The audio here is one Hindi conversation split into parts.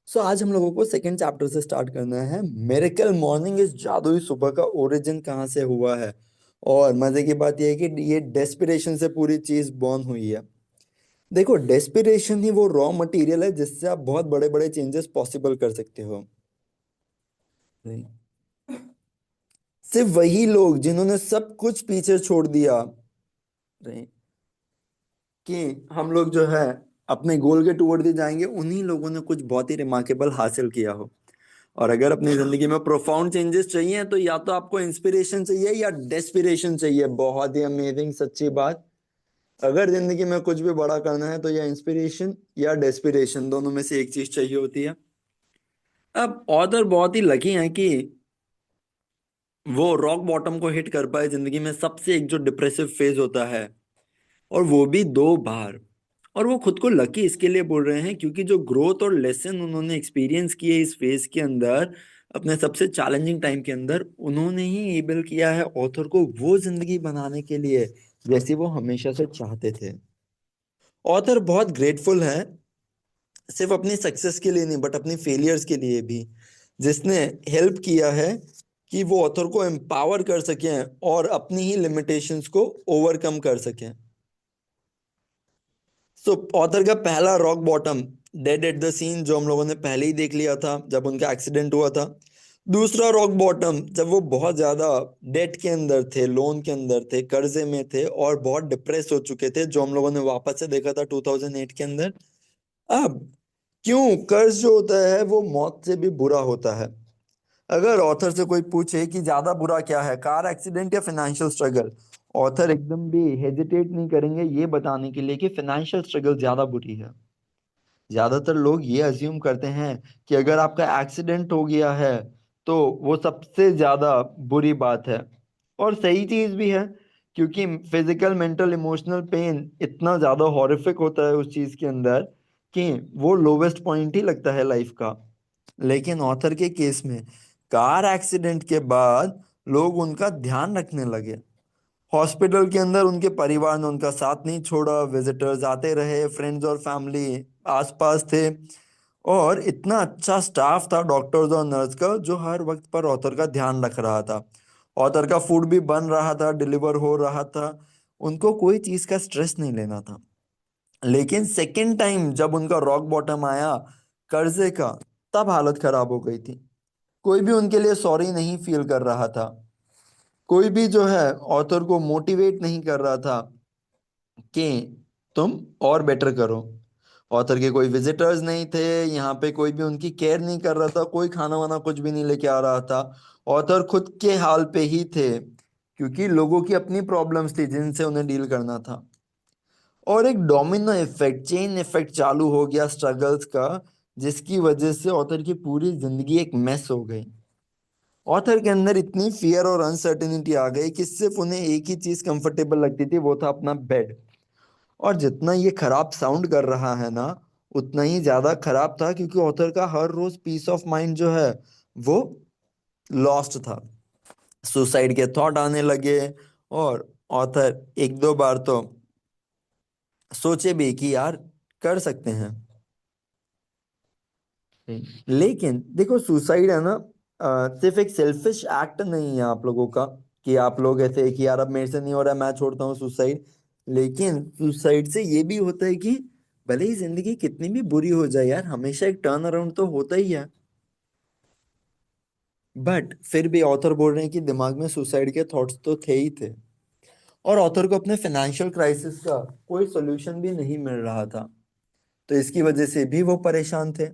आज हम लोगों को सेकंड चैप्टर से स्टार्ट करना है। मिरेकल मॉर्निंग इस जादुई सुबह का ओरिजिन कहाँ से हुआ है। और मजे की बात यह है कि ये डेस्पिरेशन से पूरी चीज बॉर्न हुई है। देखो, डेस्पिरेशन ही वो रॉ मटेरियल है जिससे आप बहुत बड़े बड़े चेंजेस पॉसिबल कर सकते हो। नहीं। सिर्फ वही लोग जिन्होंने सब कुछ पीछे छोड़ दिया, नहीं, कि हम लोग जो है अपने गोल के टुवर्ड जाएंगे, उन्हीं लोगों ने कुछ बहुत ही रिमार्केबल हासिल किया हो। और अगर अपनी जिंदगी में प्रोफाउंड चेंजेस चाहिए तो या तो आपको इंस्पिरेशन चाहिए या डेस्पिरेशन चाहिए। बहुत ही अमेजिंग सच्ची बात। अगर जिंदगी में कुछ भी बड़ा करना है तो या इंस्पिरेशन या डेस्पिरेशन, दोनों में से एक चीज चाहिए होती है। अब ऑथर बहुत ही लकी हैं कि वो रॉक बॉटम को हिट कर पाए जिंदगी में सबसे एक जो डिप्रेसिव फेज होता है, और वो भी 2 बार। और वो खुद को लकी इसके लिए बोल रहे हैं क्योंकि जो ग्रोथ और लेसन उन्होंने एक्सपीरियंस किए इस फेज के अंदर, अपने सबसे चैलेंजिंग टाइम के अंदर, उन्होंने ही एबल किया है ऑथर को वो जिंदगी बनाने के लिए जैसी वो हमेशा से चाहते थे। ऑथर बहुत ग्रेटफुल है, सिर्फ अपनी सक्सेस के लिए नहीं बट अपनी फेलियर्स के लिए भी, जिसने हेल्प किया है कि वो ऑथर को एम्पावर कर सकें और अपनी ही लिमिटेशंस को ओवरकम कर सकें। ऑथर का पहला rock bottom, dead at the scene, जो हम लोगों ने पहले ही देख लिया था जब उनका एक्सीडेंट हुआ था। दूसरा रॉक बॉटम, जब वो बहुत ज्यादा डेट के अंदर थे, लोन के अंदर थे, कर्जे में थे और बहुत डिप्रेस हो चुके थे, जो हम लोगों ने वापस से देखा था 2008 के अंदर। अब क्यों कर्ज जो होता है वो मौत से भी बुरा होता है। अगर ऑथर से कोई पूछे कि ज्यादा बुरा क्या है, कार एक्सीडेंट या फाइनेंशियल स्ट्रगल, ऑथर एकदम भी हेजिटेट नहीं करेंगे ये बताने के लिए कि फाइनेंशियल स्ट्रगल ज्यादा बुरी है। ज्यादातर लोग ये अज्यूम करते हैं कि अगर आपका एक्सीडेंट हो गया है तो वो सबसे ज्यादा बुरी बात है। और सही चीज भी है, क्योंकि फिजिकल मेंटल इमोशनल पेन इतना ज्यादा हॉरिफिक होता है उस चीज के अंदर कि वो लोवेस्ट पॉइंट ही लगता है लाइफ का। लेकिन ऑथर के केस में कार एक्सीडेंट के बाद लोग उनका ध्यान रखने लगे। हॉस्पिटल के अंदर उनके परिवार ने उनका साथ नहीं छोड़ा, विजिटर्स आते रहे, फ्रेंड्स और फैमिली आसपास थे। और इतना अच्छा स्टाफ था डॉक्टर्स और नर्स का जो हर वक्त पर ऑथर का ध्यान रख रहा था। ऑथर का फूड भी बन रहा था, डिलीवर हो रहा था। उनको कोई चीज़ का स्ट्रेस नहीं लेना था। लेकिन सेकेंड टाइम जब उनका रॉक बॉटम आया कर्जे का, तब हालत खराब हो गई थी। कोई भी उनके लिए सॉरी नहीं फील कर रहा था। कोई भी जो है ऑथर को मोटिवेट नहीं कर रहा था कि तुम और बेटर करो। ऑथर के कोई विजिटर्स नहीं थे यहाँ पे, कोई भी उनकी केयर नहीं कर रहा था, कोई खाना वाना कुछ भी नहीं लेके आ रहा था। ऑथर खुद के हाल पे ही थे क्योंकि लोगों की अपनी प्रॉब्लम्स थी जिनसे उन्हें डील करना था। और एक डोमिनो इफेक्ट, चेन इफेक्ट चालू हो गया स्ट्रगल्स का, जिसकी वजह से ऑथर की पूरी जिंदगी एक मेस हो गई। ऑथर के अंदर इतनी फियर और अनसर्टेनिटी आ गई कि सिर्फ उन्हें एक ही चीज कंफर्टेबल लगती थी, वो था अपना बेड। और जितना ये खराब साउंड कर रहा है ना, उतना ही ज्यादा खराब था क्योंकि ऑथर का हर रोज पीस ऑफ माइंड जो है वो लॉस्ट था। सुसाइड के थॉट आने लगे। और ऑथर एक दो बार तो सोचे भी कि यार कर सकते हैं। लेकिन देखो, सुसाइड है ना, सिर्फ एक सेल्फिश एक्ट नहीं है आप लोगों का कि आप लोग ऐसे कि यार अब मेरे से नहीं हो रहा, मैं छोड़ता हूँ सुसाइड। लेकिन सुसाइड से ये भी होता है कि भले ही जिंदगी कितनी भी बुरी हो जाए यार, हमेशा एक टर्न अराउंड तो होता ही है। बट फिर भी ऑथर बोल रहे हैं कि दिमाग में सुसाइड के थॉट्स तो थे ही थे। और ऑथर को अपने फाइनेंशियल क्राइसिस का कोई सोल्यूशन भी नहीं मिल रहा था, तो इसकी वजह से भी वो परेशान थे।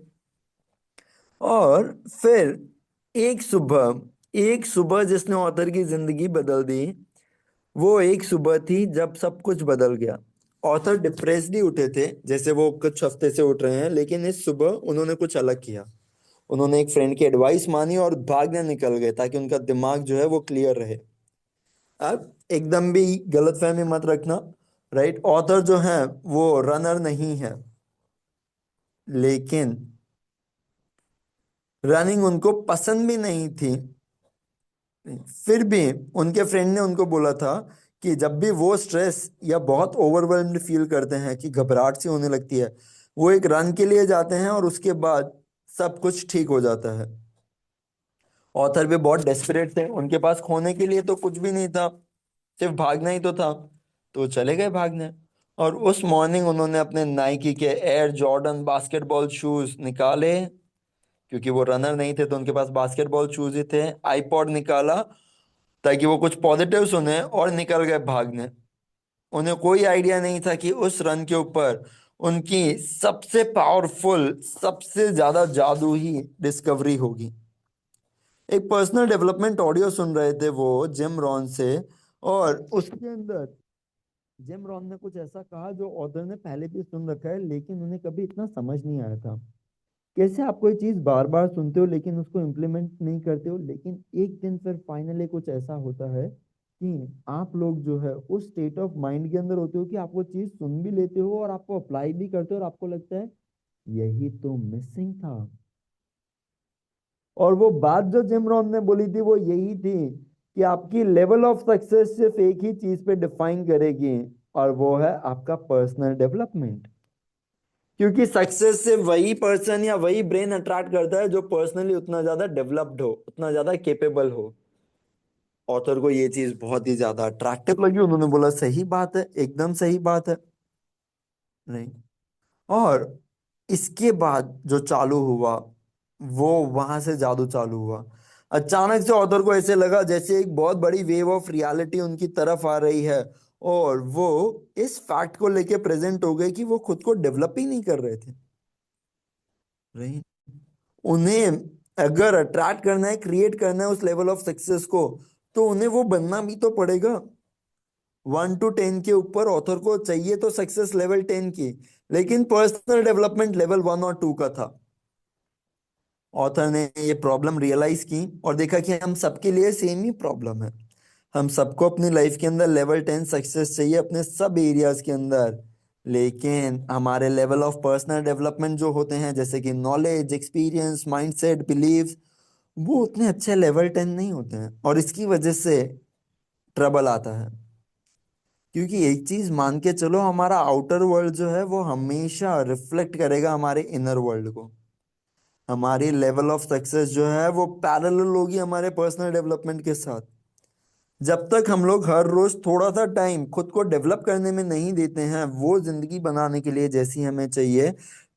और फिर एक सुबह जिसने ऑथर की जिंदगी बदल दी, वो एक सुबह थी जब सब कुछ बदल गया। ऑथर डिप्रेस्ड ही उठे थे जैसे वो कुछ हफ्ते से उठ रहे हैं, लेकिन इस सुबह उन्होंने कुछ अलग किया। उन्होंने एक फ्रेंड की एडवाइस मानी और भागने निकल गए ताकि उनका दिमाग जो है वो क्लियर रहे। अब एकदम भी गलतफहमी मत रखना, राइट? ऑथर जो है वो रनर नहीं है, लेकिन रनिंग उनको पसंद भी नहीं थी। फिर भी उनके फ्रेंड ने उनको बोला था कि जब भी वो स्ट्रेस या बहुत ओवरवेल्म्ड फील करते हैं कि घबराहट सी होने लगती है, वो एक रन के लिए जाते हैं और उसके बाद सब कुछ ठीक हो जाता है। ऑथर भी बहुत डेस्परेट थे, उनके पास खोने के लिए तो कुछ भी नहीं था, सिर्फ भागना ही तो था। तो वो चले गए भागने। और उस मॉर्निंग उन्होंने अपने नाइकी के एयर जॉर्डन बास्केटबॉल शूज निकाले, क्योंकि वो रनर नहीं थे तो उनके पास बास्केटबॉल शूज ही थे। आईपॉड निकाला ताकि वो कुछ पॉजिटिव सुने, और निकल गए भागने। उन्हें कोई आइडिया नहीं था कि उस रन के ऊपर उनकी सबसे पावरफुल, सबसे ज्यादा जादू ही डिस्कवरी होगी। एक पर्सनल डेवलपमेंट ऑडियो सुन रहे थे वो जिम रॉन से, और उसके अंदर जिम रॉन ने कुछ ऐसा कहा जो ऑथर ने पहले भी सुन रखा है, लेकिन उन्हें कभी इतना समझ नहीं आया था। कैसे आप कोई चीज बार बार सुनते हो लेकिन उसको इम्प्लीमेंट नहीं करते हो, लेकिन एक दिन फिर फाइनली कुछ ऐसा होता है कि आप लोग जो है उस स्टेट ऑफ माइंड के अंदर होते हो कि आप वो चीज सुन भी लेते हो और आपको अप्लाई भी करते हो, और आपको लगता है यही तो मिसिंग था। और वो बात जो जिम रॉन ने बोली थी वो यही थी कि आपकी लेवल ऑफ सक्सेस सिर्फ एक ही चीज पे डिफाइन करेगी, और वो है आपका पर्सनल डेवलपमेंट। क्योंकि सक्सेस से वही पर्सन या वही ब्रेन अट्रैक्ट करता है जो पर्सनली उतना ज्यादा डेवलप्ड हो, उतना ज्यादा केपेबल हो। ऑथर को ये चीज बहुत ही ज्यादा अट्रैक्टिव लगी, उन्होंने बोला सही बात है, एकदम सही बात है। नहीं। और इसके बाद जो चालू हुआ, वो वहां से जादू चालू हुआ। अचानक से ऑथर को ऐसे लगा जैसे एक बहुत बड़ी वेव ऑफ रियलिटी उनकी तरफ आ रही है, और वो इस फैक्ट को लेके प्रेजेंट हो गए कि वो खुद को डेवलप ही नहीं कर रहे थे। राइट। उन्हें अगर अट्रैक्ट करना है, क्रिएट करना है उस लेवल ऑफ सक्सेस को, तो उन्हें वो बनना भी तो पड़ेगा। 1 to 10 के ऊपर ऑथर को चाहिए तो सक्सेस लेवल 10 की, लेकिन पर्सनल डेवलपमेंट लेवल 1 और 2 का था। ऑथर ने ये प्रॉब्लम रियलाइज की और देखा कि हम सबके लिए सेम ही प्रॉब्लम है। हम सबको अपनी लाइफ के अंदर लेवल 10 सक्सेस चाहिए अपने सब एरियाज के अंदर, लेकिन हमारे लेवल ऑफ पर्सनल डेवलपमेंट जो होते हैं, जैसे कि नॉलेज, एक्सपीरियंस, माइंडसेट, बिलीव्स, वो उतने अच्छे लेवल 10 नहीं होते हैं, और इसकी वजह से ट्रबल आता है। क्योंकि एक चीज मान के चलो, हमारा आउटर वर्ल्ड जो है वो हमेशा रिफ्लेक्ट करेगा हमारे इनर वर्ल्ड को। हमारी लेवल ऑफ सक्सेस जो है वो पैरेलल होगी हमारे पर्सनल डेवलपमेंट के साथ। जब तक हम लोग हर रोज थोड़ा सा टाइम खुद को डेवलप करने में नहीं देते हैं, वो जिंदगी बनाने के लिए जैसी हमें चाहिए,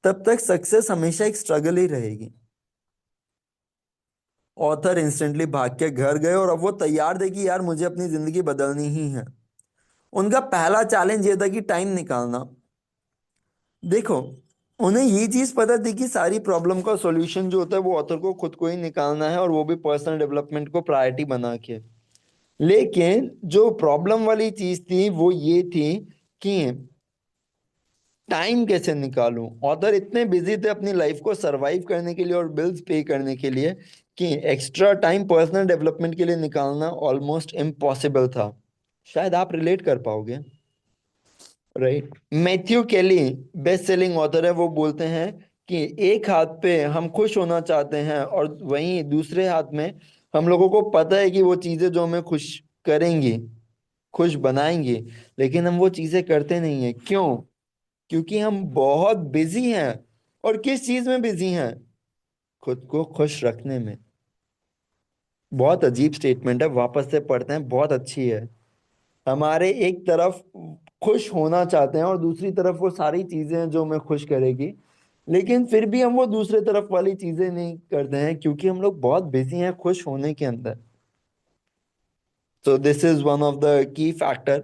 तब तक सक्सेस हमेशा एक स्ट्रगल ही रहेगी। ऑथर इंस्टेंटली भाग के घर गए, और अब वो तैयार थे कि यार मुझे अपनी जिंदगी बदलनी ही है। उनका पहला चैलेंज ये था कि टाइम निकालना। देखो, उन्हें ये चीज पता थी कि सारी प्रॉब्लम का सॉल्यूशन जो होता है वो ऑथर को खुद को ही निकालना है, और वो भी पर्सनल डेवलपमेंट को प्रायोरिटी बना के। लेकिन जो प्रॉब्लम वाली चीज थी वो ये थी कि टाइम कैसे निकालूं। ऑथर इतने बिजी थे अपनी लाइफ को सरवाइव करने के लिए और बिल्स पे करने के लिए, कि एक्स्ट्रा टाइम पर्सनल डेवलपमेंट के लिए निकालना ऑलमोस्ट इम्पॉसिबल था। शायद आप रिलेट कर पाओगे। राइट। मैथ्यू केली, बेस्ट सेलिंग ऑथर है, वो बोलते हैं कि एक हाथ पे हम खुश होना चाहते हैं, और वहीं दूसरे हाथ में हम लोगों को पता है कि वो चीजें जो हमें खुश करेंगी, खुश बनाएंगी, लेकिन हम वो चीजें करते नहीं है। क्यों? क्योंकि हम बहुत बिजी हैं। और किस चीज में बिजी हैं? खुद को खुश रखने में। बहुत अजीब स्टेटमेंट है, वापस से पढ़ते हैं, बहुत अच्छी है। हमारे एक तरफ खुश होना चाहते हैं और दूसरी तरफ वो सारी चीजें हैं जो हमें खुश करेगी, लेकिन फिर भी हम वो दूसरे तरफ वाली चीजें नहीं करते हैं, क्योंकि हम लोग बहुत बिजी हैं खुश होने के अंदर। तो this is one of the key factor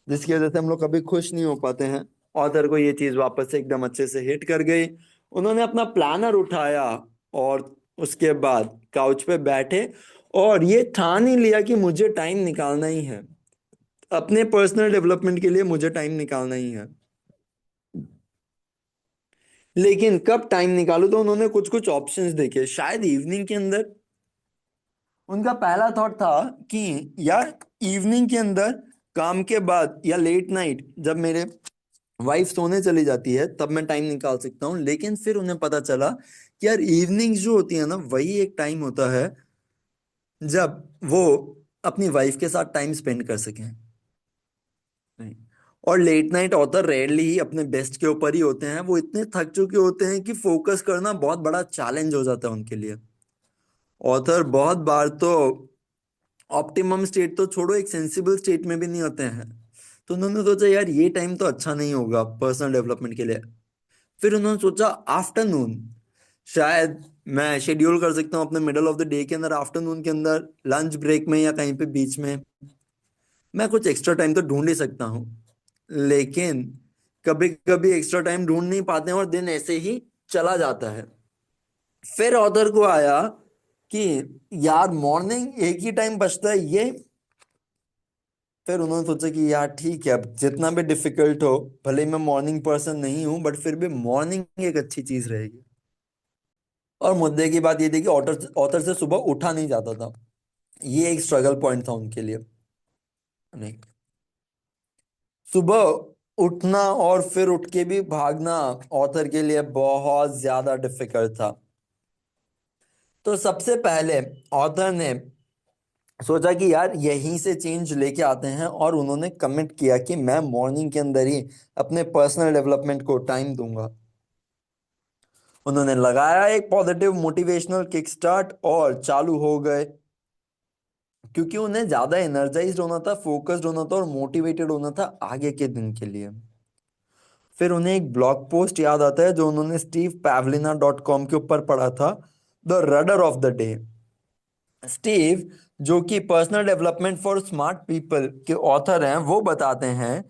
जिसकी वजह से हम लोग कभी खुश नहीं हो पाते हैं। ऑथर को ये चीज वापस से एकदम अच्छे से हिट कर गई। उन्होंने अपना प्लानर उठाया, और उसके बाद काउच पे बैठे, और ये ठान ही लिया कि मुझे टाइम निकालना ही है, अपने पर्सनल डेवलपमेंट के लिए मुझे टाइम निकालना ही है। लेकिन कब टाइम निकालूं, तो उन्होंने कुछ कुछ ऑप्शंस देखे, शायद इवनिंग के अंदर। उनका पहला थॉट था कि यार इवनिंग के अंदर, काम के बाद या लेट नाइट जब मेरे वाइफ सोने चली जाती है, तब मैं टाइम निकाल सकता हूँ। लेकिन फिर उन्हें पता चला कि यार इवनिंग्स जो होती है ना, वही एक टाइम होता है जब वो अपनी वाइफ के साथ टाइम स्पेंड कर सकें। नहीं। और लेट नाइट ऑथर रेयरली ही अपने बेस्ट के ऊपर ही होते हैं, वो इतने थक चुके होते हैं कि फोकस करना बहुत बड़ा चैलेंज हो जाता है उनके लिए। ऑथर बहुत बार तो ऑप्टिमम स्टेट तो छोड़ो, एक सेंसिबल स्टेट में भी नहीं होते हैं। तो उन्होंने सोचा यार ये टाइम तो अच्छा नहीं होगा पर्सनल डेवलपमेंट के लिए। फिर उन्होंने सोचा आफ्टरनून, शायद मैं शेड्यूल कर सकता हूँ अपने मिडल ऑफ द डे के अंदर, आफ्टरनून के अंदर, लंच ब्रेक में या कहीं पे बीच में मैं कुछ एक्स्ट्रा टाइम तो ढूंढ ही सकता हूँ। लेकिन कभी कभी एक्स्ट्रा टाइम ढूंढ नहीं पाते हैं और दिन ऐसे ही चला जाता है। फिर ऑथर को आया कि यार मॉर्निंग एक ही टाइम बचता है ये। फिर उन्होंने सोचा कि यार ठीक है, अब जितना भी डिफिकल्ट हो, भले ही मैं मॉर्निंग पर्सन नहीं हूं बट फिर भी मॉर्निंग एक अच्छी चीज रहेगी। और मुद्दे की बात ये थी कि ऑथर ऑथर से सुबह उठा नहीं जाता था। ये एक स्ट्रगल पॉइंट था उनके लिए। नहीं, सुबह उठना और फिर उठ के भी भागना ऑथर के लिए बहुत ज्यादा डिफिकल्ट था। तो सबसे पहले ऑथर ने सोचा कि यार यहीं से चेंज लेके आते हैं, और उन्होंने कमिट किया कि मैं मॉर्निंग के अंदर ही अपने पर्सनल डेवलपमेंट को टाइम दूंगा। उन्होंने लगाया एक पॉजिटिव मोटिवेशनल किक स्टार्ट और चालू हो गए, क्योंकि उन्हें ज्यादा एनर्जाइज्ड होना था, फोकस्ड होना था और मोटिवेटेड होना था आगे के दिन के लिए। फिर उन्हें एक ब्लॉग पोस्ट याद आता है जो उन्होंने stevepavlina.com के ऊपर पढ़ा था, the rudder of the day. Steve, जो कि personal development for smart people के ऑथर हैं, वो बताते हैं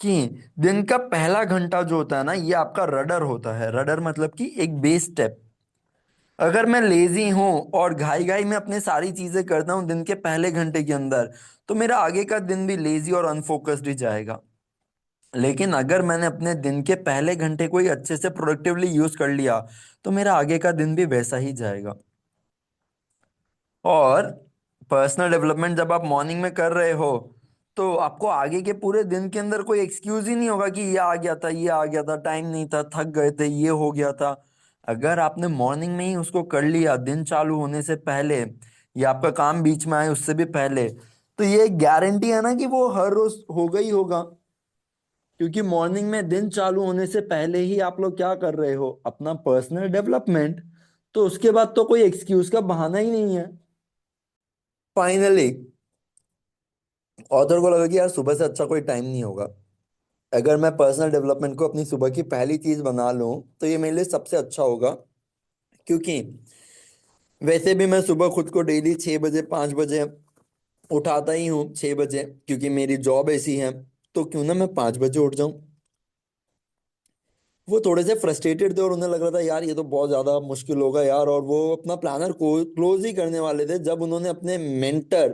कि दिन का पहला घंटा जो होता है ना, ये आपका रडर होता है। रडर मतलब कि एक बेस स्टेप। अगर मैं लेजी हूं और घाई घाई में अपने सारी चीजें करता हूं दिन के पहले घंटे के अंदर, तो मेरा आगे का दिन भी लेजी और अनफोकस्ड ही जाएगा। लेकिन अगर मैंने अपने दिन के पहले घंटे को ही अच्छे से प्रोडक्टिवली यूज कर लिया, तो मेरा आगे का दिन भी वैसा ही जाएगा। और पर्सनल डेवलपमेंट जब आप मॉर्निंग में कर रहे हो, तो आपको आगे के पूरे दिन के अंदर कोई एक्सक्यूज ही नहीं होगा कि ये आ गया था, ये आ गया था, टाइम नहीं था, थक गए थे, ये हो गया था। अगर आपने मॉर्निंग में ही उसको कर लिया दिन चालू होने से पहले, या आपका काम बीच में आए उससे भी पहले, तो ये गारंटी है ना कि वो हर रोज होगा ही होगा। क्योंकि मॉर्निंग में दिन चालू होने से पहले ही आप लोग क्या कर रहे हो, अपना पर्सनल डेवलपमेंट। तो उसके बाद तो कोई एक्सक्यूज का बहाना ही नहीं है। फाइनली ऑथर को लगा कि यार सुबह से अच्छा कोई टाइम नहीं होगा। अगर मैं पर्सनल डेवलपमेंट को अपनी सुबह की पहली चीज बना लूं तो ये मेरे लिए सबसे अच्छा होगा। क्योंकि वैसे भी मैं सुबह खुद को डेली 6 बजे 5 बजे उठाता ही हूँ, 6 बजे, क्योंकि मेरी जॉब ऐसी है। तो क्यों ना मैं 5 बजे उठ जाऊं। वो थोड़े से फ्रस्ट्रेटेड थे और उन्हें लग रहा था यार ये तो बहुत ज्यादा मुश्किल होगा यार, और वो अपना प्लानर को क्लोज ही करने वाले थे जब उन्होंने अपने मेंटर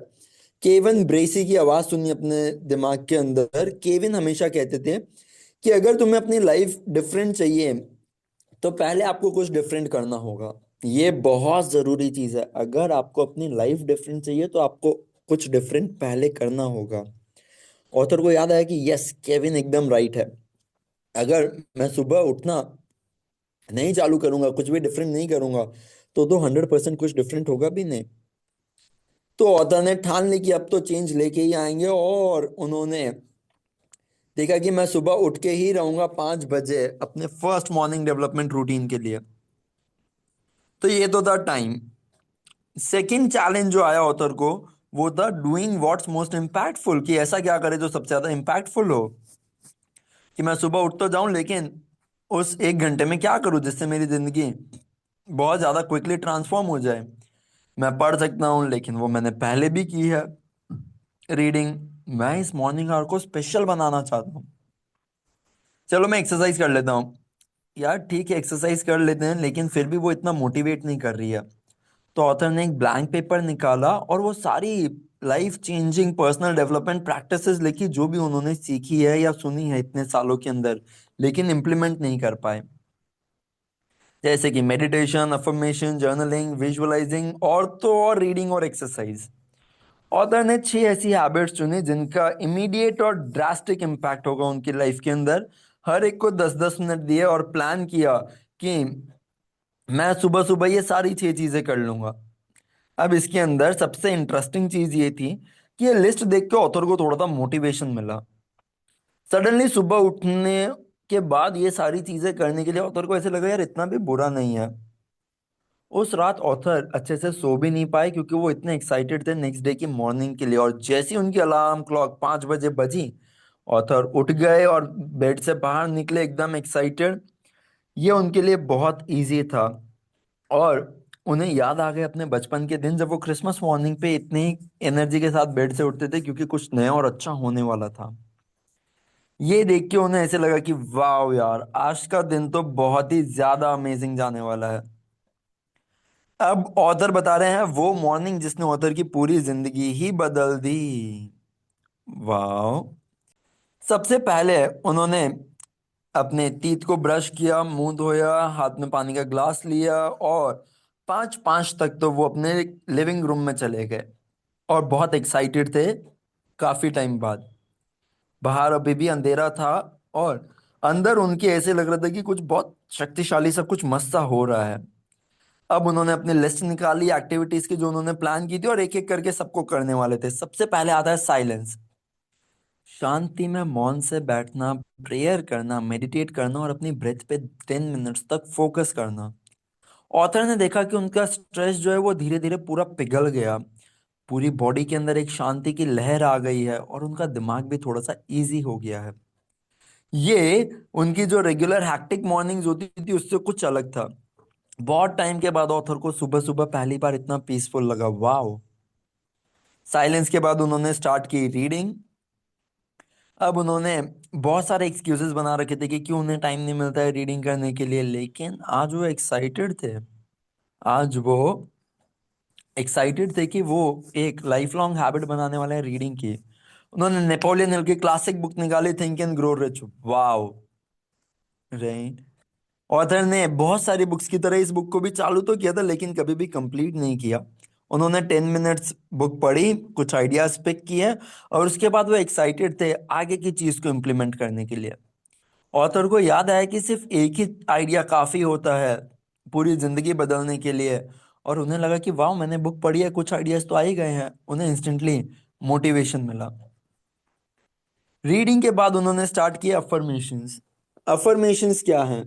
केविन ब्रेसी की आवाज सुनी अपने दिमाग के अंदर। केविन हमेशा कहते थे कि अगर तुम्हें अपनी लाइफ डिफरेंट चाहिए तो पहले आपको कुछ डिफरेंट करना होगा। ये बहुत जरूरी चीज है, अगर आपको अपनी लाइफ डिफरेंट चाहिए तो आपको कुछ डिफरेंट पहले करना होगा। ऑथर को याद आया कि यस, केविन एकदम राइट है। अगर मैं सुबह उठना नहीं चालू करूंगा, कुछ भी डिफरेंट नहीं करूंगा, तो 100% कुछ डिफरेंट होगा भी नहीं। तो ऑथर ने ठान ली कि अब तो चेंज लेके ही आएंगे, और उन्होंने देखा कि मैं सुबह उठ के ही रहूंगा 5 बजे अपने फर्स्ट मॉर्निंग डेवलपमेंट रूटीन के लिए। तो ये तो था टाइम। सेकंड चैलेंज जो आया ऑथर को, वो था डूइंग व्हाट्स मोस्ट इम्पैक्टफुल, कि ऐसा क्या करे जो सबसे ज्यादा इम्पैक्टफुल हो। कि मैं सुबह उठ तो जाऊं, लेकिन उस एक घंटे में क्या करूं जिससे मेरी जिंदगी बहुत ज्यादा क्विकली ट्रांसफॉर्म हो जाए। मैं पढ़ सकता हूँ, लेकिन वो मैंने पहले भी की है, रीडिंग। मैं इस मॉर्निंग आवर को स्पेशल बनाना चाहता हूँ। चलो मैं एक्सरसाइज कर लेता हूँ। यार ठीक है, एक्सरसाइज कर लेते हैं, लेकिन फिर भी वो इतना मोटिवेट नहीं कर रही है। तो ऑथर ने एक ब्लैंक पेपर निकाला और वो सारी life changing personal development practices लिखी जो भी उन्होंने सीखी है या सुनी है इतने सालों के अंदर, लेकिन इम्प्लीमेंट नहीं कर पाए। जैसे कि मेडिटेशन, अफर्मेशन, जर्नलिंग, विजुअलाइजिंग, और तो और रीडिंग और एक्सरसाइज। ऑथर ने 6 ऐसी हैबिट्स चुनी जिनका इमीडिएट और ड्रास्टिक इम्पैक्ट होगा उनकी लाइफ के अंदर। हर एक को 10-10 मिनट दिए और प्लान किया कि मैं सुबह सुबह ये सारी 6 चीजें कर लूंगा। अब इसके अंदर सबसे इंटरेस्टिंग चीज ये थी कि ये लिस्ट देख के ऑथर को थोड़ा सा मोटिवेशन मिला। सडनली सुबह उठने के बाद ये सारी चीजें करने के लिए ऑथर को ऐसे लगा यार इतना भी बुरा नहीं है। उस रात ऑथर अच्छे से सो भी नहीं पाए क्योंकि वो इतने एक्साइटेड थे नेक्स्ट डे की मॉर्निंग के लिए। और जैसी उनकी अलार्म क्लॉक 5 बजे बजी, ऑथर उठ गए और बेड से बाहर निकले एकदम एक्साइटेड। ये उनके लिए बहुत इजी था। और उन्हें याद आ गए अपने बचपन के दिन जब वो क्रिसमस मॉर्निंग पे इतनी एनर्जी के साथ बेड से उठते थे क्योंकि कुछ नया और अच्छा होने वाला था। ये देख के उन्हें ऐसे लगा कि वाह यार आज का दिन तो बहुत ही ज्यादा अमेजिंग जाने वाला है। अब ऑथर बता रहे हैं वो मॉर्निंग जिसने ऑथर की पूरी जिंदगी ही बदल दी। वाह। सबसे पहले उन्होंने अपने टीथ को ब्रश किया, मुंह धोया, हाथ में पानी का ग्लास लिया और 5 5 तक तो वो अपने लिविंग रूम में चले गए और बहुत एक्साइटेड थे। काफी टाइम बाद बाहर अभी भी अंधेरा था और अंदर उनके ऐसे लग रहा था कि कुछ बहुत शक्तिशाली सा कुछ मस्त सा हो रहा है। अब उन्होंने अपनी लिस्ट निकाली एक्टिविटीज की जो उन्होंने प्लान की थी और एक एक करके सबको करने वाले थे। सबसे पहले आता है साइलेंस। शांति में मौन से बैठना, प्रेयर करना, मेडिटेट करना और अपनी ब्रेथ पे 10 मिनट्स तक फोकस करना। ऑथर ने देखा कि उनका स्ट्रेस जो है वो धीरे धीरे पूरा पिघल गया। पूरी बॉडी के अंदर एक शांति की लहर आ गई है और उनका दिमाग भी थोड़ा सा इजी हो गया है। ये उनकी जो रेगुलर हैक्टिक मॉर्निंग्स होती थी उससे कुछ अलग था। बहुत टाइम के बाद ऑथर को सुबह सुबह पहली बार इतना पीसफुल लगा। वाओ। साइलेंस के बाद उन्होंने स्टार्ट की रीडिंग। अब उन्होंने बहुत सारे एक्सक्यूजेस बना रखे थे कि क्यों उन्हें टाइम नहीं मिलता है रीडिंग करने के लिए, लेकिन आज वो एक्साइटेड थे। आज वो एक्साइटेड थे कि वो एक लाइफ लॉन्ग हैबिट बनाने वाले हैं रीडिंग की। उन्होंने नेपोलियन हिल की क्लासिक बुक निकाली, think and grow rich. Wow. Right. Author ने बहुत सारी बुक्स की तरह इस बुक को भी चालू तो किया था लेकिन कभी भी कंप्लीट नहीं किया। उन्होंने 10 मिनट्स बुक पढ़ी, कुछ आइडियाज पिक किए और उसके बाद वो एक्साइटेड थे आगे की चीज को इम्प्लीमेंट करने के लिए। ऑथर को याद आया कि सिर्फ एक ही आइडिया काफी होता है पूरी जिंदगी बदलने के लिए। और उन्हें लगा कि वाह मैंने बुक पढ़ी है, कुछ आइडियाज तो आ ही गए हैं। उन्हें इंस्टेंटली मोटिवेशन मिला। रीडिंग के बाद उन्होंने स्टार्ट किया अफर्मेशंस। अफर्मेशंस क्या हैं?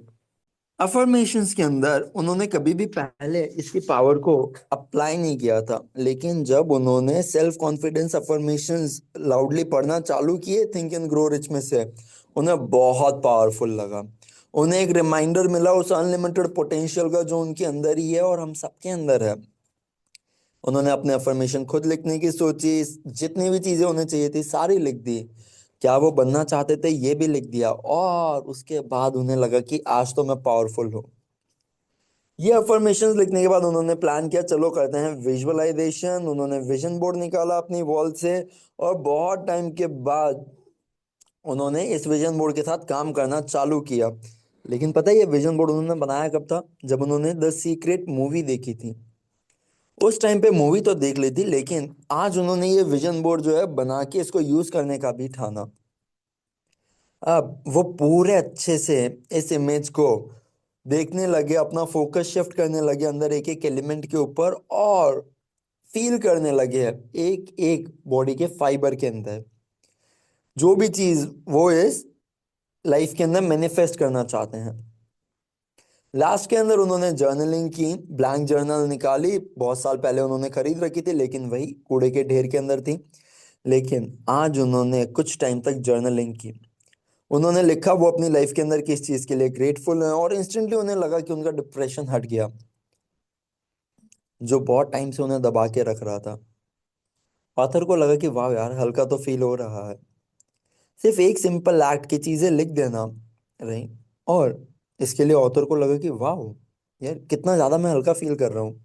अफर्मेशंस के अंदर उन्होंने कभी भी पहले इसकी पावर को अप्लाई नहीं किया था, लेकिन जब उन्होंने सेल्फ कॉन्फिडेंस अफर्मेशंस लाउडली पढ़ना चालू किए थिंक एंड ग्रो रिच में से, उन्हें बहुत पावरफुल लगा। उन्हें एक रिमाइंडर मिला उस अनलिमिटेड पोटेंशियल का जो उनके अंदर ही है और हम सबके अंदर है। उन्होंने अपने अफर्मेशन खुद लिखने की सोची। जितनी भी चीजें उन्हें चाहिए थी सारी लिख दी। क्या वो बनना चाहते थे ये भी लिख दिया और उसके बाद उन्हें लगा कि आज तो मैं पावरफुल हूँ। ये अफर्मेशंस लिखने के बाद उन्होंने प्लान किया चलो करते हैं विजुअलाइजेशन। उन्होंने विजन बोर्ड निकाला अपनी वॉल से और बहुत टाइम के बाद उन्होंने इस विजन बोर्ड के साथ काम करना चालू किया। लेकिन पता है ये विजन बोर्ड उन्होंने बनाया कब था? जब उन्होंने द सीक्रेट मूवी देखी थी। उस टाइम पे मूवी तो देख ली थी लेकिन आज उन्होंने ये विजन बोर्ड जो है बना के इसको यूज करने का भी ठाना। अब वो पूरे अच्छे से इस इमेज को देखने लगे, अपना फोकस शिफ्ट करने लगे अंदर एक एक एलिमेंट के ऊपर और फील करने लगे हैं एक एक बॉडी के फाइबर के अंदर जो भी चीज वो इस लाइफ के अंदर मैनिफेस्ट करना चाहते हैं। लास्ट के अंदर उन्होंने जर्नलिंग की, ब्लैंक जर्नल निकाली। बहुत साल पहले उन्होंने खरीद रखी थी लेकिन वही कूड़े के ढेर के अंदर थी। लेकिन आज उन्होंने कुछ टाइम तक जर्नलिंग की। उन्होंने लिखा वो अपनी लाइफ के अंदर किस चीज के लिए ग्रेटफुल है और इंस्टेंटली उन्हें लगा कि उनका डिप्रेशन हट गया जो बहुत टाइम से उन्हें दबा के रख रहा था। ऑथर को लगा कि वाह यार हल्का तो फील हो रहा है। सिर्फ एक सिंपल एक्ट की चीजें लिख देना। रही। और इसके लिए ऑथर को लगा कि वाह यार कितना ज्यादा मैं हल्का फील कर रहा हूँ।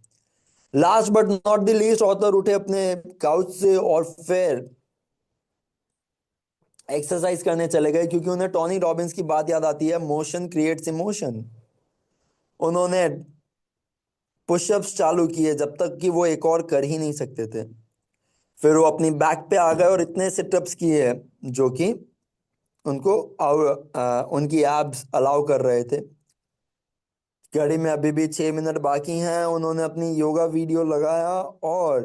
Last but not the least author उठे अपने काउच से और फिर एक्सरसाइज करने चले गए क्योंकि उन्हें टॉनी रॉबिन्स की बात याद आती है, मोशन क्रिएट्स इमोशन। उन्होंने पुशअप्स चालू किए जब तक कि वो एक और कर ही नहीं सकते थे। फिर वो अपनी बैक पे आ गए और इतने सिटअप्स किए जो कि उनको उनकी एब्स अलाउ कर रहे थे। घड़ी में अभी भी 6 मिनट बाकी हैं। उन्होंने अपनी योगा वीडियो लगाया और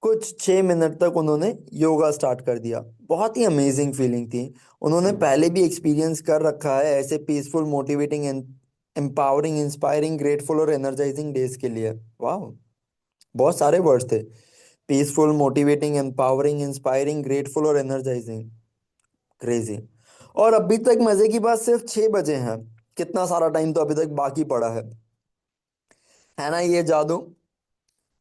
कुछ 6 मिनट तक उन्होंने योगा स्टार्ट कर दिया। बहुत ही अमेजिंग फीलिंग थी। उन्होंने पहले भी एक्सपीरियंस कर रखा है ऐसे peaceful, motivating, empowering, inspiring, grateful और एनर्जाइजिंग डेज के लिए। वाह, बहुत सारे वर्ड्स थे। Peaceful, motivating, empowering, inspiring, grateful और एनर्जाइजिंग। क्रेजी। और अभी तक मजे की बात, सिर्फ 6 बजे हैं। कितना सारा टाइम तो अभी तक बाकी पड़ा है ना ये जादू।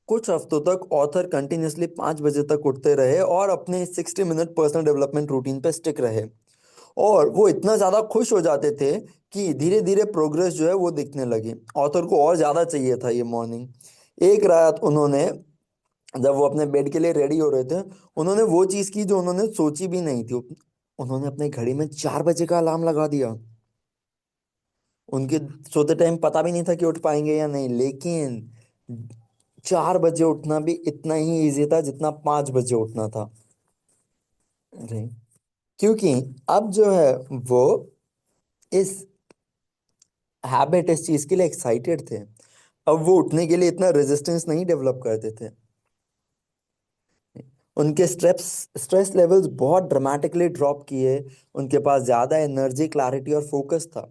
कुछ हफ्तों तक ऑथर कंटिन्यूसली 5 बजे तक उठते रहे और अपने 60 मिनट पर्सनल डेवलपमेंट रूटीन पे स्टिक रहे। और वो इतना ज़्यादा खुश हो जाते थे कि धीरे धीरे प्रोग्रेस जो है वो दिखने लगी। ऑथर को और ज़्यादा चाहिए था ये मॉर्निंग। एक रात उन्होंने, जब वो अपने बेड के लिए रेडी हो रहे थे, उन्होंने वो चीज़ की जो उन्होंने सोची भी नहीं थी। उन्होंने अपने घड़ी में 4 बजे का अलार्म लगा दिया। उनके सोते टाइम पता भी नहीं था कि उठ पाएंगे या नहीं, लेकिन 4 बजे उठना भी इतना ही इजी था जितना 5 बजे उठना था। जी। क्योंकि अब जो है वो इस हैबिट, इस चीज के लिए एक्साइटेड थे। अब वो उठने के लिए इतना रेजिस्टेंस नहीं डेवलप करते थे। उनके स्ट्रेस स्ट्रेस लेवल्स बहुत ड्रामेटिकली ड्रॉप किए। उनके पास ज़्यादा एनर्जी, क्लैरिटी और फोकस था।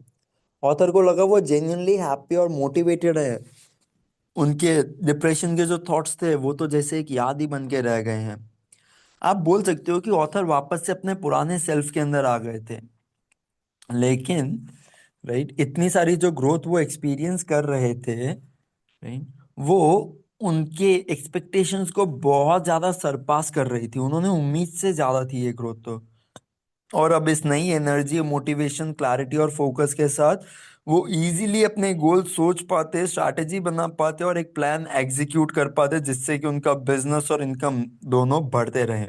ऑथर को लगा वो जेन्युइनली हैप्पी और मोटिवेटेड है। उनके डिप्रेशन के जो थॉट्स थे वो तो जैसे एक याद ही बन के रह गए हैं। आप बोल सकते हो कि ऑथर वापस से अपने पुराने सेल्फ के अंदर आ गए थे। लेकिन राइट, इतनी सारी जो ग्रोथ वो एक्सपीरियंस कर रहे थे, राइट, वो उनके एक्सपेक्टेशंस को बहुत ज्यादा सरपास कर रही थी। उन्होंने उम्मीद से ज्यादा थी ये ग्रोथ तो। और अब इस नई एनर्जी, मोटिवेशन, क्लैरिटी और फोकस के साथ वो इजीली अपने गोल सोच पाते, स्ट्रैटेजी बना पाते और एक प्लान एग्जीक्यूट कर पाते, जिससे कि उनका बिजनेस और इनकम दोनों बढ़ते रहे।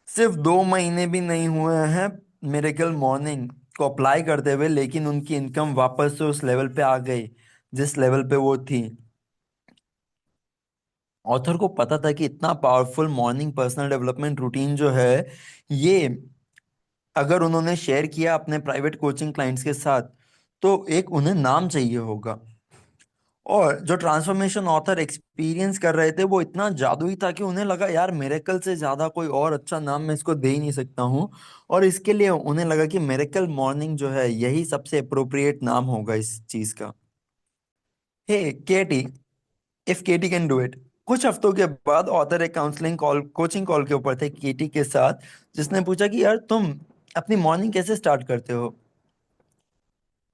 सिर्फ 2 महीने भी नहीं हुए हैं मिरेकल मॉर्निंग को अप्लाई करते हुए, लेकिन उनकी इनकम वापस से उस लेवल पे आ गई जिस लेवल पे वो थी। ऑथर को पता था कि इतना powerful morning personal development routine जो है, ये अगर उन्होंने शेयर किया अपने प्राइवेट कोचिंग क्लाइंट्स के साथ, तो एक उन्हें नाम चाहिए होगा। और जो ट्रांसफॉर्मेशन ऑथर एक्सपीरियंस कर रहे थे वो इतना जादुई था कि उन्हें लगा यार मिरेकल से ज्यादा कोई और अच्छा नाम मैं इसको दे ही नहीं सकता हूँ। और इसके लिए उन्हें लगा कि मिरेकल मॉर्निंग जो है यही सबसे अप्रोप्रिएट नाम होगा इस चीज का। Hey Katie, if Katie can do it. कुछ हफ्तों के बाद ऑथर एक काउंसलिंग कॉल, कोचिंग कॉल के ऊपर थे केटी के साथ, जिसने पूछा कि यार तुम अपनी मॉर्निंग कैसे स्टार्ट करते हो।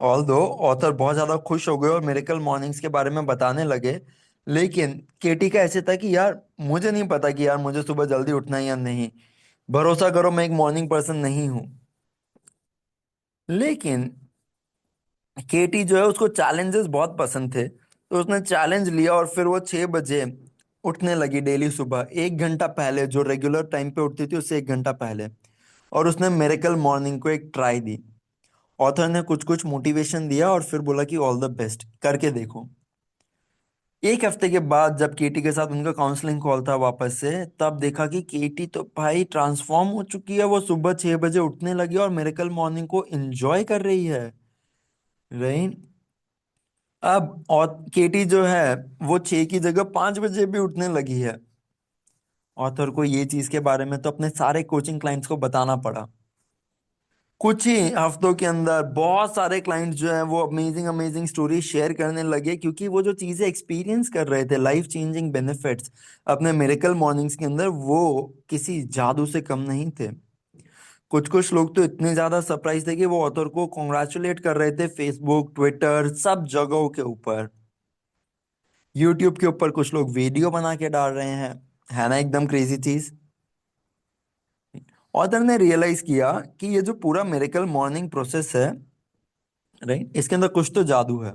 ऑल्दो ऑथर बहुत ज्यादा खुश हो गए और मिरेकल मॉर्निंग्स के बारे में बताने लगे, लेकिन केटी का ऐसे था कि यार मुझे नहीं पता कि यार मुझे सुबह जल्दी उठना है या नहीं। भरोसा करो मैं एक मॉर्निंग पर्सन नहीं हूँ। लेकिन केटी जो है उसको चैलेंजेस बहुत पसंद थे, तो उसने चैलेंज लिया और फिर वो 6 बजे उठने लगी डेली सुबह, 1 घंटा पहले, जो रेगुलर टाइम पे उठती थी उससे 1 घंटा पहले। और उसने मिरेकल मॉर्निंग को एक ट्राई दी। ऑथर ने कुछ कुछ मोटिवेशन दिया और फिर बोला कि ऑल द बेस्ट, करके देखो। 1 हफ्ते के बाद जब केटी के साथ उनका काउंसलिंग कॉल था वापस से, तब देखा कि केटी तो भाई ट्रांसफॉर्म हो चुकी है। वो सुबह 6 बजे उठने लगी और मिरेकल मॉर्निंग को एंजॉय कर रही है। राइट। अब और केटी जो है वो 6 की जगह 5 बजे भी उठने लगी है। ऑथर को ये चीज के बारे में तो अपने सारे कोचिंग क्लाइंट्स को बताना पड़ा। कुछ ही हफ्तों के अंदर बहुत सारे क्लाइंट्स जो हैं वो अमेजिंग अमेजिंग स्टोरी शेयर करने लगे, क्योंकि वो जो चीजें एक्सपीरियंस कर रहे थे, लाइफ चेंजिंग बेनिफिट्स अपने मिरेकल मॉर्निंग्स के अंदर, वो किसी जादू से कम नहीं थे। कुछ कुछ लोग तो इतने ज्यादा सरप्राइज थे कि वो ऑथर को कॉन्ग्रेचुलेट कर रहे थे फेसबुक, ट्विटर, सब जगहों के ऊपर। यूट्यूब के ऊपर कुछ लोग वीडियो बना के डाल रहे हैं। है ना एकदम क्रेजी चीज। ऑथर ने रियलाइज किया कि ये जो पूरा मिरेकल मॉर्निंग प्रोसेस है, राइट, इसके अंदर कुछ तो जादू है।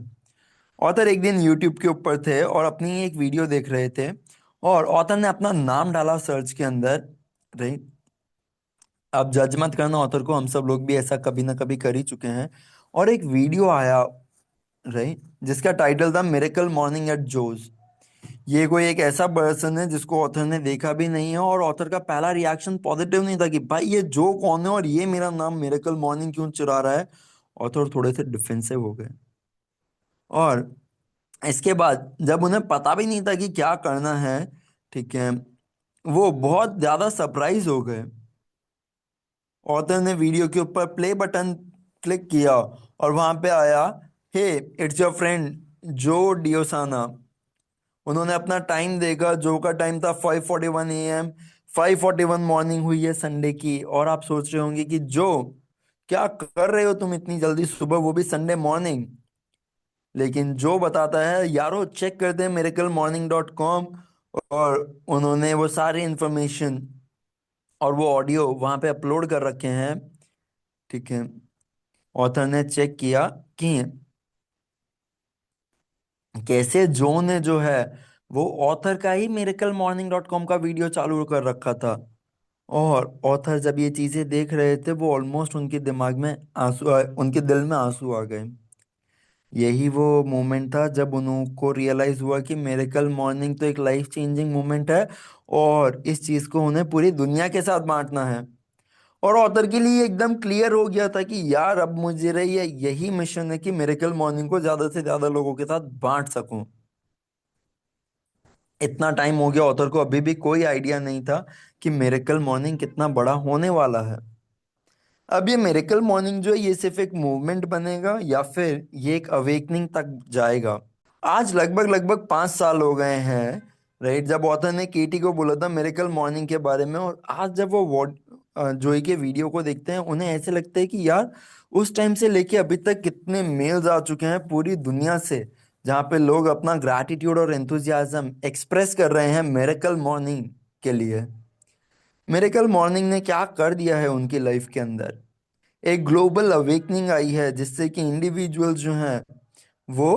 ऑथर एक दिन यूट्यूब के ऊपर थे और अपनी एक वीडियो देख रहे थे, और ऑथर ने अपना नाम डाला सर्च के अंदर। राइट। अब जज मत करना ऑथर को, हम सब लोग भी ऐसा कभी ना कभी कर ही चुके हैं। और एक वीडियो आया, राइट, जिसका टाइटल था मिरेकल मॉर्निंग एट जोस। ये कोई एक ऐसा पर्सन है जिसको ऑथर ने देखा भी नहीं है, और ऑथर का पहला रिएक्शन पॉजिटिव नहीं था कि भाई ये जो कौन है और ये मेरा नाम मिरेकल मॉर्निंग क्यों चुरा रहा है। ऑथर थोड़े से डिफेंसिव हो गए। और इसके बाद जब उन्हें पता भी नहीं था कि क्या करना है, ठीक है, वो बहुत ज्यादा सरप्राइज हो गए। ऑथर ने वीडियो के ऊपर प्ले बटन क्लिक किया और वहां पे आया, हे इट्स योर फ्रेंड जो डियोसाना। उन्होंने अपना टाइम देखा, जो का टाइम था 5:41 AM। 5:41 मॉर्निंग हुई है संडे की, और आप सोच रहे होंगे कि जो क्या कर रहे हो तुम इतनी जल्दी सुबह, वो भी संडे मॉर्निंग। लेकिन जो बताता है, यारो चेक करते हैं miraclemorning.com। और उन्होंने वो सारी इंफॉर्मेशन और वो ऑडियो वहां पे अपलोड कर रखे हैं। ठीक है। ऑथर ने चेक किया कि कैसे जो ने जो है वो ऑथर का ही miraclemorning.com का वीडियो चालू कर रखा था। और ऑथर जब ये चीजें देख रहे थे, वो ऑलमोस्ट उनके दिमाग में उनके दिल में आंसू आ गए। यही वो मोमेंट था जब उनको रियलाइज हुआ कि मिरेकल मॉर्निंग तो एक लाइफ चेंजिंग मोमेंट है, और इस चीज को उन्हें पूरी दुनिया के साथ बांटना है। और ऑथर के लिए एकदम क्लियर हो गया था कि यार अब मुझे रही है यही मिशन है कि मिरेकल मॉर्निंग को ज्यादा से ज्यादा लोगों के साथ बांट सकूं। इतना टाइम हो गया, ऑथर को अभी भी कोई आइडिया नहीं था कि मिरेकल मॉर्निंग कितना बड़ा होने वाला है। अब ये मिरेकल मॉर्निंग जो है, ये सिर्फ एक मूवमेंट बनेगा या फिर ये एक अवेकनिंग तक जाएगा। आज लगभग लगभग 5 साल हो गए हैं, राइट, जब ऑथर ने केटी को बोला था मिरेकल मॉर्निंग के बारे में। और आज जब वो जोई के वीडियो को देखते हैं, उन्हें ऐसे लगता है कि यार उस टाइम से लेके अभी तक कितने मेल्स आ चुके हैं पूरी दुनिया से, जहाँ पे लोग अपना ग्रैटिट्यूड और एंथुजियाज्म एक्सप्रेस कर रहे हैं मिरेकल मॉर्निंग के लिए। मिरेकल मॉर्निंग ने क्या कर दिया है उनकी लाइफ के अंदर। एक ग्लोबल अवेकनिंग आई है, जिससे कि इंडिविजुअल्स जो हैं वो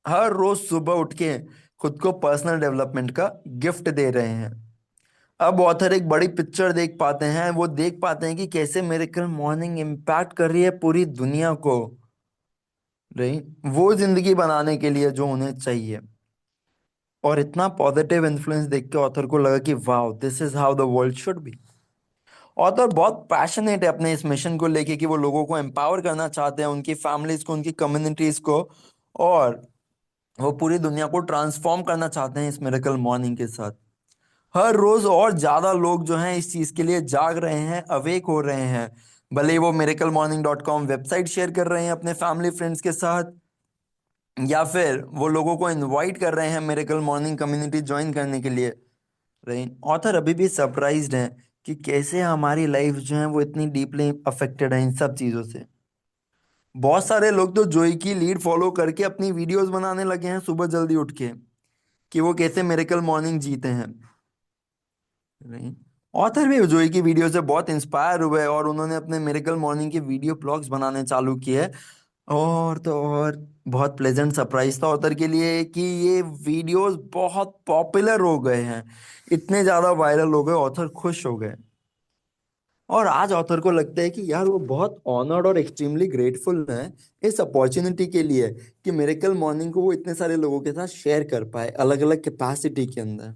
हर रोज सुबह उठ के खुद को पर्सनल डेवलपमेंट का गिफ्ट दे रहे हैं। अब ऑथर एक बड़ी पिक्चर देख पाते हैं, वो देख पाते हैं कि कैसे मिरेकल मॉर्निंग इम्पैक्ट कर रही है पूरी दुनिया को, रही वो जिंदगी बनाने के लिए जो उन्हें चाहिए। और इतना पॉजिटिव इन्फ्लुएंस देख के ऑथर को लगा कि वाह, this is how the world should be. Author बहुत पैशनेट है अपने इस मिशन को लेके कि वो लोगों को एम्पावर करना चाहते हैं, उनकी फैमिलीज को, उनकी कम्युनिटीज को। और वो पूरी दुनिया को ट्रांसफॉर्म करना चाहते हैं इस मिरेकल मॉर्निंग के साथ। हर रोज और ज्यादा लोग जो हैं इस चीज के लिए जाग रहे हैं, अवेक हो रहे हैं। भले ही वो miraclemorning.com वेबसाइट शेयर कर रहे हैं अपने फैमिली फ्रेंड्स के साथ, या फिर वो लोगों को इनवाइट कर रहे हैं मिरेकल मॉर्निंग कम्युनिटी ज्वाइन करने के लिए। रही ऑथर अभी भी सरप्राइज्ड हैं कि कैसे हमारी लाइफ जो है वो इतनी डीपली अफेक्टेड है इन सब चीजों से। बहुत सारे लोग तो जोई की लीड फॉलो करके अपनी वीडियोस बनाने लगे हैं सुबह जल्दी उठ के, कि वो कैसे मिरेकल मॉर्निंग जीते हैं। नहीं, ऑथर भी जोई की वीडियो से बहुत इंस्पायर हुए और उन्होंने अपने मिरेकल मॉर्निंग के वीडियो ब्लॉग्स बनाने चालू किए। और तो और बहुत प्लेजेंट सरप्राइज था ऑथर के लिए कि ये वीडियोस बहुत पॉपुलर हो गए हैं, इतने ज़्यादा वायरल हो गए, ऑथर खुश हो गए। और आज ऑथर को लगता है कि यार वो बहुत ऑनर्ड और एक्सट्रीमली ग्रेटफुल है इस अपॉर्चुनिटी के लिए कि मिरेकल मॉर्निंग को वो इतने सारे लोगों के साथ शेयर कर पाए अलग अलग कैपेसिटी के अंदर।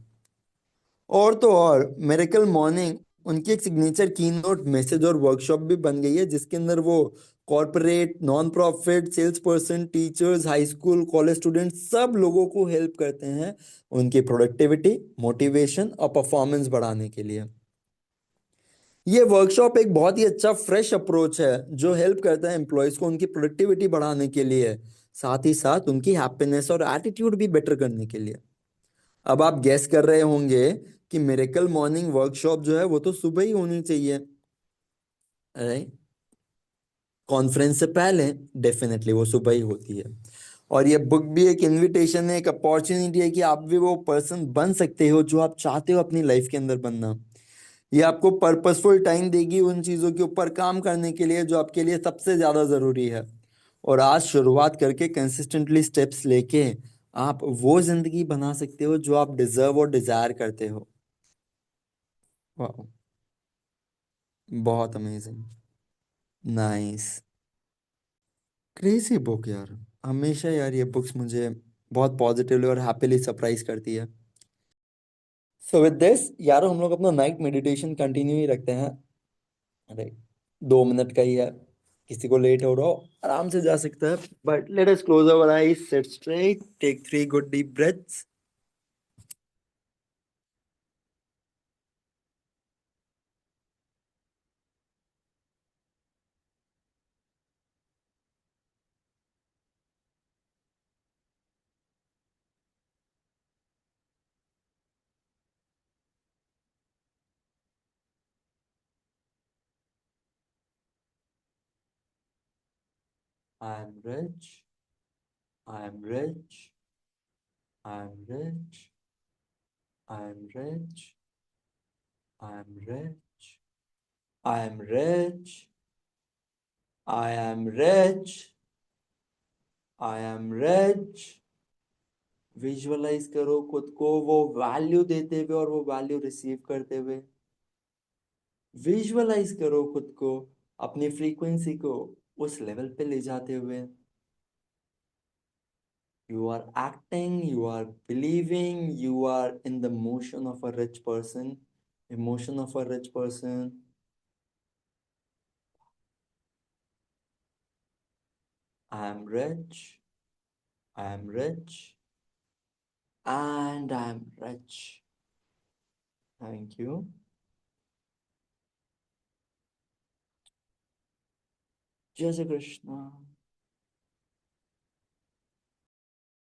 और तो और मिरेकल मॉर्निंग उनकी एक सिग्नेचर कीनोट मैसेज और वर्कशॉप भी बन गई है, जिसके अंदर वो corporate, non profit, sales person, teachers, high school, college student सब लोगों को हेल्प करते हैं उनकी प्रोडक्टिविटी, मोटिवेशन और परफॉर्मेंस बढ़ाने के लिए। ये वर्कशॉप एक बहुत ही अच्छा फ्रेश अप्रोच है जो हेल्प करता है एम्प्लॉयज को उनकी प्रोडक्टिविटी बढ़ाने के लिए, साथ ही साथ उनकी हैप्पीनेस और एटीट्यूड भी बेटर करने के लिए। अब आप गेस कर रहे होंगे कि मिरेकल मॉर्निंग वर्कशॉप जो है वो तो सुबह ही होनी चाहिए, राइट, कॉन्फ्रेंस से पहले। डेफिनेटली वो सुबह ही होती है। और ये बुक भी एक इनविटेशन है, एक अपॉर्चुनिटी है कि आप भी वो पर्सन बन सकते हो जो आप चाहते हो अपनी लाइफ के अंदर बनना। ये आपको पर्पसफुल टाइम देगी उन चीज़ों के ऊपर काम करने के लिए जो आपके लिए सबसे ज़्यादा ज़रूरी है। और आज शुरुआत करके कंसिस्टेंटली स्टेप्स लेके आप वो ज़िंदगी बना सकते हो जो आप डिजर्व और डिज़ायर करते हो। वाह, बहुत अमेजिंग, नाइस, क्रेजी बुक यार। हमेशा यार ये बुक्स मुझे बहुत पॉजिटिवली और हैप्पीली सरप्राइज करती है। सो विद दिस यार, हम लोग अपना नाइट मेडिटेशन कंटिन्यू ही रखते हैं। अरे 2 मिनट का ही है, किसी को लेट हो रहा हो आराम से जा सकता है। But let us close our eyes, sit straight, take 3 good deep breaths. I am rich. I am rich. I am rich. I am rich. I am rich. I am rich. I am rich. I am rich. Visualise करो खुद को वो वैल्यू देते हुए और वो वैल्यू रिसीव करते हुए। विजुअलाइज करो खुद को अपनी फ्रीक्वेंसी को उस लेवल पे ले जाते हुए। You are acting, you are believing, you are in the motion of a rich person, emotion of a rich person. I am rich, I am rich, and I am rich. Thank you. Jai Shri Krishna.